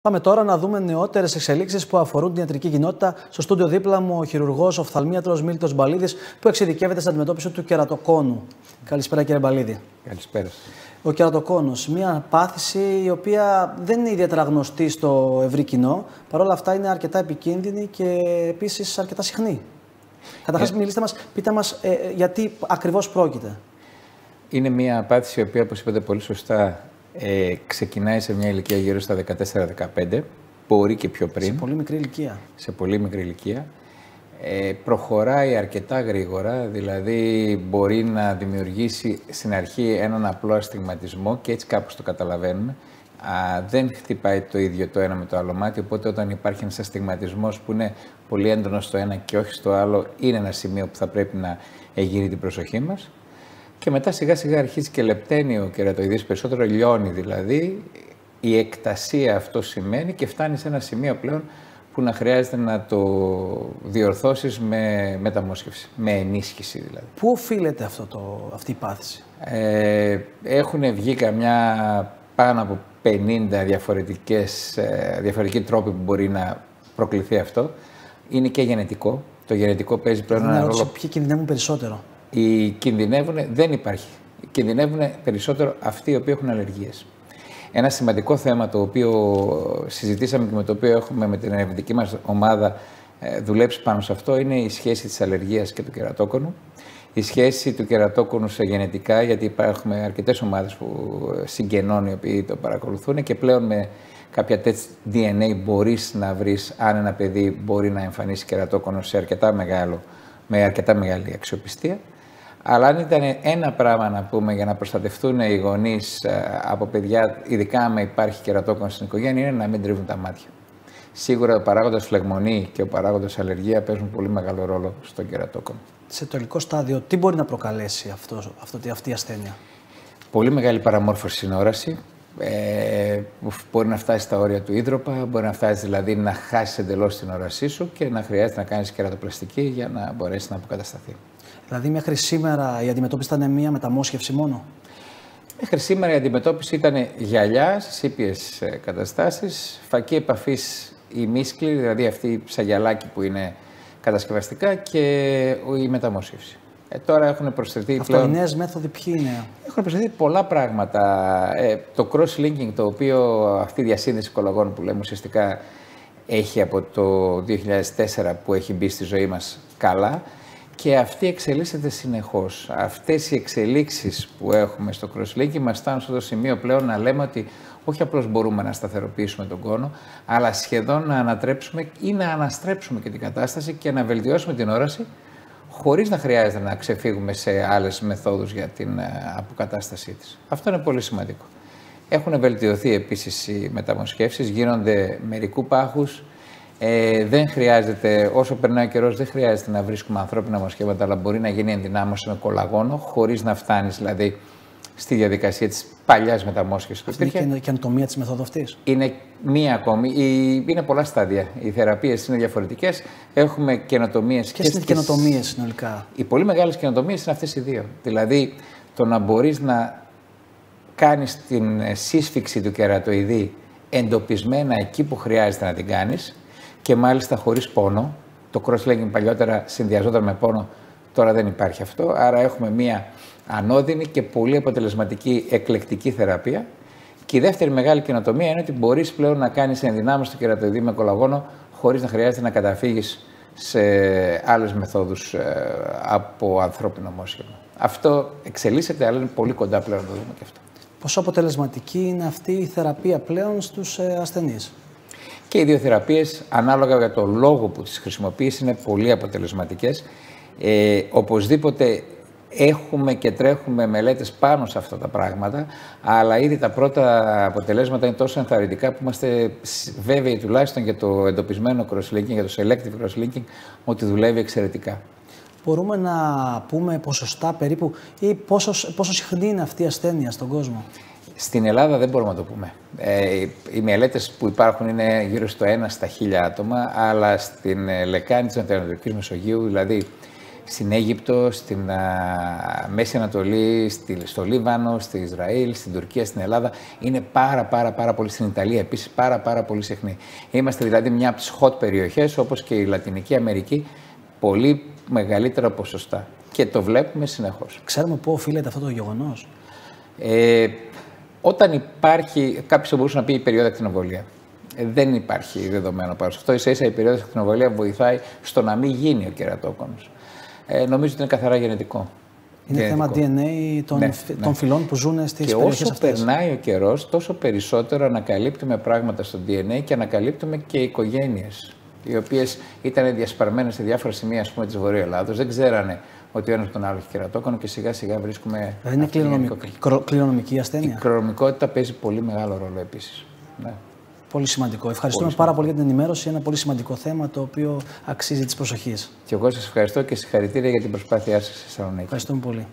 Πάμε τώρα να δούμε νεότερες εξελίξεις που αφορούν την ιατρική κοινότητα. Στο στούντιο δίπλα μου ο χειρουργός, οφθαλμίατρος Μίλτος Μπαλίδης, που εξειδικεύεται στην αντιμετώπιση του κερατοκόνου. Καλησπέρα, κύριε Μπαλίδη. Καλησπέρα. Ο κερατοκόνος, μια πάθηση η οποία δεν είναι ιδιαίτερα γνωστή στο ευρύ κοινό. Παρ' όλα αυτά είναι αρκετά επικίνδυνη και επίσης αρκετά συχνή. Καταρχάς, πείτε μας γιατί ακριβώς πρόκειται. Είναι μια πάθηση η οποία, όπως είπατε πολύ σωστά, ξεκινάει σε μια ηλικία γύρω στα 14-15, μπορεί και πιο πριν. Σε πολύ μικρή ηλικία. Σε πολύ μικρή ηλικία. Προχωράει αρκετά γρήγορα, δηλαδή μπορεί να δημιουργήσει στην αρχή έναν απλό αστιγματισμό και έτσι κάπως το καταλαβαίνουμε. Δεν χτυπάει το ίδιο το ένα με το άλλο μάτι, οπότε όταν υπάρχει ένας αστιγματισμός που είναι πολύ έντονος στο ένα και όχι στο άλλο, είναι ένα σημείο που θα πρέπει να εγείρει την προσοχή μας. Και μετά σιγά σιγά αρχίζει και λεπταίνει ο κερατοειδής, περισσότερο λιώνει δηλαδή, η εκτασία αυτό σημαίνει και φτάνει σε ένα σημείο πλέον που να χρειάζεται να το διορθώσεις με μεταμόσχευση, με ενίσχυση δηλαδή. Πού οφείλεται αυτή η πάθηση? Έχουν βγει πάνω από 50 διαφορετικοί τρόποι που μπορεί να προκληθεί αυτό. Είναι και γενετικό. Το γενετικό παίζει πλέον ένα ρόλο. Ποιοι κινδυνεύουν περισσότερο? Δεν υπάρχει. Κινδυνεύουν περισσότερο αυτοί οι οποίοι έχουν αλλεργίες. Ένα σημαντικό θέμα το οποίο συζητήσαμε και με το οποίο έχουμε με την ερευνητική μας ομάδα δουλέψει πάνω σε αυτό είναι η σχέση της αλλεργίας και του κερατόκονου. Η σχέση του κερατόκονου σε γενετικά, γιατί υπάρχουν αρκετές ομάδες συγγενών οι οποίοι το παρακολουθούν και πλέον με κάποια τεστ DNA μπορείς να βρεις αν ένα παιδί μπορεί να εμφανίσει κερατόκονο με αρκετά μεγάλη αξιοπιστία. Αλλά αν ήταν ένα πράγμα να πούμε για να προστατευτούν οι γονείς από παιδιά, ειδικά άμα υπάρχει κερατόκονο στην οικογένεια, είναι να μην τρίβουν τα μάτια. Σίγουρα ο παράγοντας φλεγμονή και ο παράγοντας αλλεργία παίζουν πολύ μεγάλο ρόλο στον κερατόκονο. Σε τελικό στάδιο, τι μπορεί να προκαλέσει αυτή η ασθένεια? Πολύ μεγάλη παραμόρφωση στην όραση. Μπορεί να φτάσει στα όρια του ίδρωπα, μπορεί να φτάσει δηλαδή να χάσει εντελώς την όρασή σου και να χρειάζεται να κάνεις κερατοπλαστική για να μπορέσει να αποκατασταθεί. Δηλαδή, μέχρι σήμερα η αντιμετώπιση ήταν μία μεταμόσχευση μόνο? Μέχρι σήμερα η αντιμετώπιση ήταν γυαλιά στις ήπιες καταστάσεις, φακή επαφής η μίσκλη, δηλαδή αυτή σαν γυαλάκι που είναι κατασκευαστικά, και η μεταμόσχευση. Τώρα έχουν προσθεθεί πλέον. Οι νέες μέθοδοι ποιοι είναι? Έχουν προσθεθεί πολλά πράγματα. Το cross-linking, το οποίο αυτή η διασύνδεση κολαγόνου που λέμε ουσιαστικά έχει από το 2004 που έχει μπει στη ζωή μας καλά και αυτή εξελίσσεται συνεχώς. Αυτές οι εξελίξεις που έχουμε στο cross-linking μας φτάνουν στο σημείο πλέον να λέμε ότι όχι απλώς μπορούμε να σταθεροποιήσουμε τον κόνο, αλλά σχεδόν να ανατρέψουμε ή να αναστρέψουμε και την κατάσταση και να βελτιώσουμε την όραση, χωρίς να χρειάζεται να ξεφύγουμε σε άλλες μεθόδους για την αποκατάστασή της. Αυτό είναι πολύ σημαντικό. Έχουν βελτιωθεί επίσης οι μεταμοσχεύσεις, γίνονται μερικού πάχους. Δεν χρειάζεται, όσο περνάει ο καιρός, δεν χρειάζεται να βρίσκουμε ανθρώπινα μοσχεύματα, αλλά μπορεί να γίνει ενδυνάμωση με κολαγόνο, χωρίς να φτάνεις δηλαδή στη διαδικασία της παλιάς μεταμόσχευσης που υπήρχε. Είναι η καινοτομία της μεθόδου αυτής? Είναι μία ακόμη. Είναι πολλά στάδια. Οι θεραπείες είναι διαφορετικές. Έχουμε καινοτομίες. Ποιες είναι οι καινοτομίες συνολικά? Οι πολύ μεγάλες καινοτομίες είναι αυτές οι δύο. Δηλαδή, το να μπορείς να κάνεις την σύσφυξη του κερατοειδή εντοπισμένα εκεί που χρειάζεται να την κάνεις και μάλιστα χωρίς πόνο. Το cross-linking παλιότερα συνδυαζόταν με πόνο, τώρα δεν υπάρχει αυτό. Άρα έχουμε μία ανώδυνη και πολύ αποτελεσματική εκλεκτική θεραπεία. Και η δεύτερη μεγάλη καινοτομία είναι ότι μπορείς πλέον να κάνεις ενδυνάμωση του κερατοειδή με κολαγόνο χωρίς να χρειάζεται να καταφύγεις σε άλλες μεθόδους από ανθρώπινο μόσχευμα. Αυτό εξελίσσεται, αλλά είναι πολύ κοντά πλέον να το δούμε και αυτό. Πόσο αποτελεσματική είναι αυτή η θεραπεία πλέον στους ασθενείς? Και οι δύο θεραπείες, ανάλογα για το λόγο που τις χρησιμοποιείς, είναι πολύ αποτελεσματικές. Οπωσδήποτε έχουμε και τρέχουμε μελέτες πάνω σε αυτά τα πράγματα, αλλά ήδη τα πρώτα αποτελέσματα είναι τόσο ενθαρρυντικά που είμαστε βέβαιοι τουλάχιστον για το εντοπισμένο cross-linking, για το selective cross-linking, ότι δουλεύει εξαιρετικά. Μπορούμε να πούμε ποσοστά περίπου ή πόσο συχνή είναι αυτή η ασθένεια στον κόσμο? Στην Ελλάδα δεν μπορούμε να το πούμε. Οι μελέτες που υπάρχουν είναι γύρω στο 1 στα 1000 άτομα, αλλά στην λεκάνη της Ανατολικής Μεσογείου, δηλαδή στην Αίγυπτο, στην Μέση Ανατολή, στο Λίβανο, στη Ισραήλ, στην Τουρκία, στην Ελλάδα. Είναι πάρα πολύ, στην Ιταλία επίσης, πάρα πολύ συχνή. Είμαστε δηλαδή μια από τις hot περιοχές, όπως και η Λατινική Αμερική, πολύ μεγαλύτερα ποσοστά. Και το βλέπουμε συνεχώς. Ξέρουμε πού οφείλεται αυτό το γεγονός. Όταν υπάρχει, κάποιος θα μπορούσε να πει η περίοδο ακτινοβολία. Δεν υπάρχει δεδομένο πάνω σε αυτό. Ίσα-ίσα η περίοδος ακτινοβολία βοηθάει στο να μην γίνει ο κερατόκονος. Νομίζω ότι είναι καθαρά γενετικό. Είναι θέμα DNA των φυλών που ζουν στις περιοχές αυτές. Και όσο περνάει ο καιρός, τόσο περισσότερο ανακαλύπτουμε πράγματα στο DNA και ανακαλύπτουμε και οικογένειες, οι οποίες ήταν διασπαρμένες σε διάφορα σημεία, ας πούμε, της Βορείου Ελλάδος. Δεν ξέρανε ότι ο ένας τον άλλο έχει κερατόκονο και σιγά σιγά βρίσκουμε. Δηλαδή είναι κληρονομική ασθένεια. Η κληρονομικότητα παίζει πολύ μεγάλο ρόλο επίσης. Ναι. Πολύ σημαντικό. Ευχαριστούμε πάρα πολύ για την ενημέρωση. Ένα πολύ σημαντικό θέμα το οποίο αξίζει της προσοχής. Και εγώ σας ευχαριστώ και συγχαρητήρια για την προσπάθειά σας στη Θεσσαλονίκη. Ευχαριστούμε πολύ.